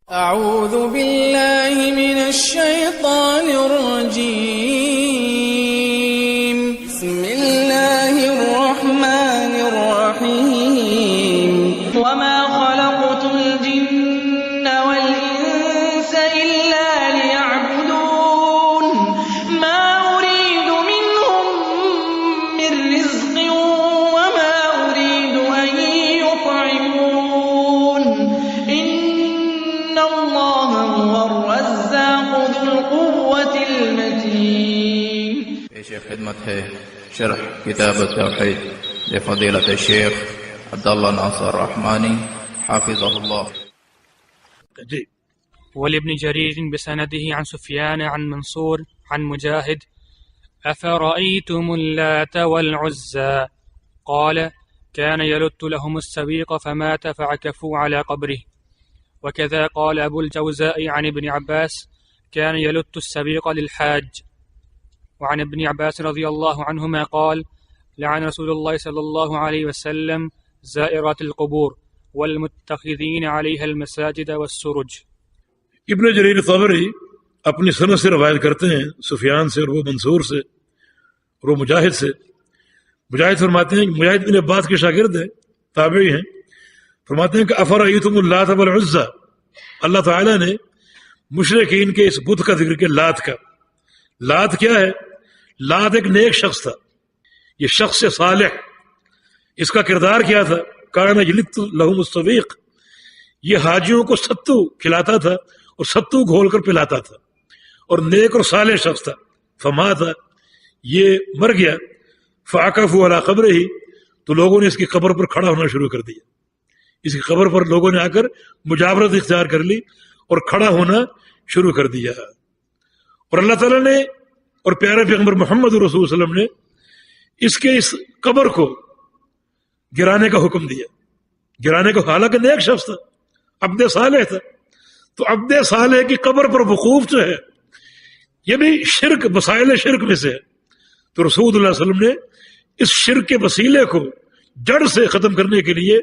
أعوذ بالله من الشيطان الرجيم. بسم الله الرحمن الرحيم. وما خلقت الجن والإنس إلا ليعبدون ما أريد منهم من رزق وما أريد أن يطعمون إن الله هو الرزاق ذو القوة المتين. پیش خدمت ہے شرح کتاب التوحید لفضیلۃ الشیخ عبداللہ ناصر رحمانی حافظہ اللہ. جی. ولابن جرير بسنده عن سفيان عن منصور عن مجاهد أفرأيتم اللات والعزى قال كان يلت لهم السويق فمات فعكفوا على قبره. وكذا قال أبو الجوزاء عن ابن عباس كان يلت السويق للحاج. وعن ابن عباس رضي الله عنهما قال لعن رسول الله صلى الله عليه وسلم زائرات القبور والمتخذين عليها المساجد والسرج. ابن جریر طبری اپنی سند سے روایت کرتے ہیں سفیان سے اور وہ منصور سے اور وہ مجاہد سے. مجاہد فرماتے ہیں مجاہد بن عباس کے شاگرد ہیں، تابعی ہیں. فرماتے ہیں کہ افرأیتم اللات والعزى، اللہ تعالیٰ نے مشرکین کے اس بت کا ذکر کیا، لات کا. لات کیا ہے؟ لات ایک نیک شخص تھا، یہ شخص صالح. اس کا کردار کیا تھا؟ کان یلت لہم السویق، یہ حاجیوں کو ستو کھلاتا تھا اور ستو گھول کر پلاتا تھا اور نیک اور صالح شخص تھا. فما تھا، یہ مر گیا. فعکفوا علی قبرہ، تو لوگوں نے اس کی قبر پر کھڑا ہونا شروع کر دیا. اس کی قبر پر لوگوں نے آ کر مجاورت اختیار کر لی اور کھڑا ہونا شروع کر دیا. اور اللہ تعالیٰ نے اور پیارے پیغمبر محمد رسول صلی اللہ علیہ وسلم نے اس کے اس قبر کو گرانے کا حکم دیا. گرانے کو، حالانکہ نیک شخص تھا، عبد صالح تھا. تو عبد صالح کی قبر پر وقوف جو ہے یہ بھی شرک، وسائل شرک میں سے ہے. تو رسول اللہ علیہ وسلم نے اس شرک کے وسیلے کو جڑ سے ختم کرنے کے لیے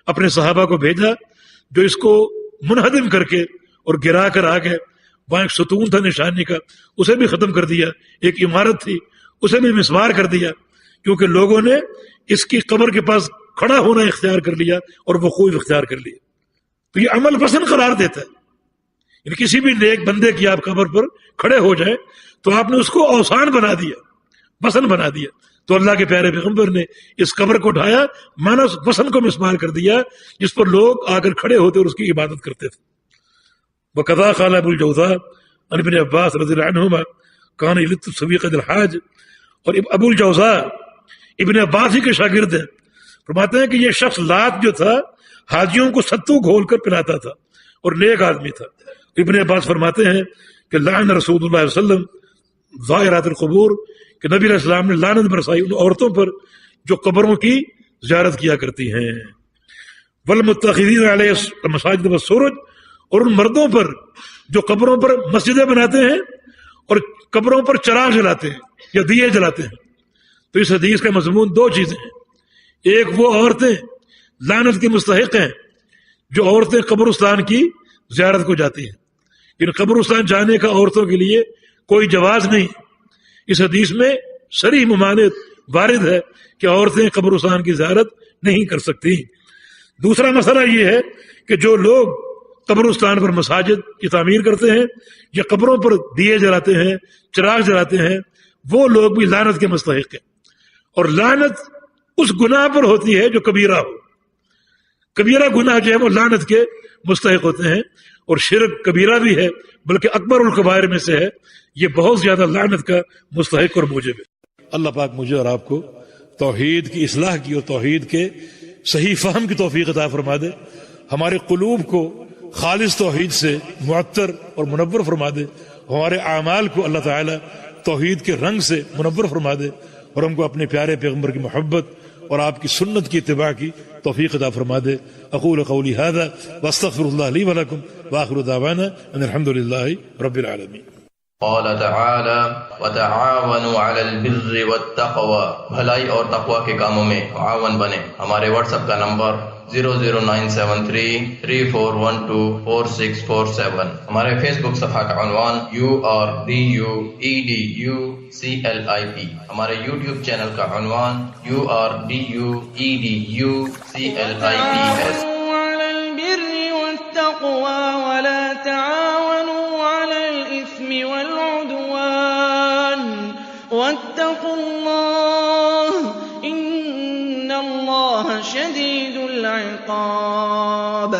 اپنے صحابہ کو بھیجا، جو اس کو منہدم کر کے اور گرا کر آگے وہاں ایک ستون تھا نشانی کا، اسے بھی ختم کر دیا. ایک عمارت تھی، اسے بھی مسمار کر دیا، کیونکہ لوگوں نے اس کی قبر کے پاس کھڑا ہونا اختیار کر لیا اور وقوف اختیار کر لیا. تو یہ عمل پسند قرار دیتا ہے. یعنی کسی بھی نیک بندے کی آپ قبر پر کھڑے ہو جائیں تو آپ نے اس کو اوثان بنا دیا، وثن بنا دیا. تو اللہ کے پیارے پیغمبر نے اس قبر کو اٹھایا، مانا اس وثن کو مسمار کر دیا جس پر لوگ آ کر کھڑے ہوتے اور اس کی عبادت کرتے تھے. وقضا قال ابو الجوزاء عن ابن عباس رضی اللہ عنہما کان یلت السویق للحاج. اور ابو الجوزاء ابن عباس ہی کے شاگرد ہیں. فرماتے ہیں کہ یہ شخص لات جو تھا حاجیوں کو ستو گھول کر پلاتا تھا اور نیک آدمی تھا. ابن عباس فرماتے ہیں کہ لعن رسول اللہ علیہ وسلم زائرات القبور، کہ نبی علیہ السلام نے لعنت برسائی ان عورتوں پر جو قبروں کی زیارت کیا کرتی ہیں. والمتخذین علیہ المساجد والسرج، اور ان مردوں پر جو قبروں پر مسجدیں بناتے ہیں اور قبروں پر چراغ جلاتے ہیں یا دیے جلاتے ہیں. تو اس حدیث کا مضمون دو چیزیں ہیں. ایک وہ عورتیں لعنت کی مستحق ہیں جو عورتیں قبرستان کی زیارت کو جاتی ہیں. ان قبرستان جانے کا عورتوں کے لیے کوئی جواز نہیں. اس حدیث میں صریح ممانعت وارد ہے کہ عورتیں قبرستان کی زیارت نہیں کر سکتی. دوسرا مسئلہ یہ ہے کہ جو لوگ قبرستان پر مساجد کی تعمیر کرتے ہیں یا قبروں پر دیے جلاتے ہیں، چراغ جلاتے ہیں، وہ لوگ بھی لعنت کے مستحق ہیں. اور لعنت اس گناہ پر ہوتی ہے جو کبیرہ ہو. کبیرہ گناہ جو ہے وہ لعنت کے مستحق ہوتے ہیں، اور شرک کبیرہ بھی ہے بلکہ اکبر الکبائر میں سے ہے. یہ بہت زیادہ لعنت کا مستحق اور موجب ہے. اللہ پاک مجھے اور آپ کو توحید کی اصلاح کی اور توحید کے صحیح فہم کی توفیق عطا فرما دے. ہمارے قلوب کو خالص توحید سے معطر اور منور فرما دے. ہمارے اعمال کو اللہ تعالی توحید کے رنگ سے منور فرما دے، اور ہم کو اپنے پیارے پیغمبر کی محبت اور آپ کی سنت کی اتباع کی توفیق عطا فرما دے. اقول قولی هذا واستغفر الله لي ولكم واخر دعوانا ان الحمد لله رب العالمين. قال تعالی وتعاونوا علی البر والتقوى، بھلائی اور تقوی کے کاموں میں تعاون بنے. ہمارے واٹس ایپ کا نمبر 0097334124647. ہمارے فیس بک صفحہ کا عنوان URDUEDUCLIP. ہمارے یوٹیوب چینل کا عنوان URDUEDUCLIPS. على البر والتقوى ولا تعاونوا على الإثم والعدوان واتقوا الله إن الله شديد العقاب.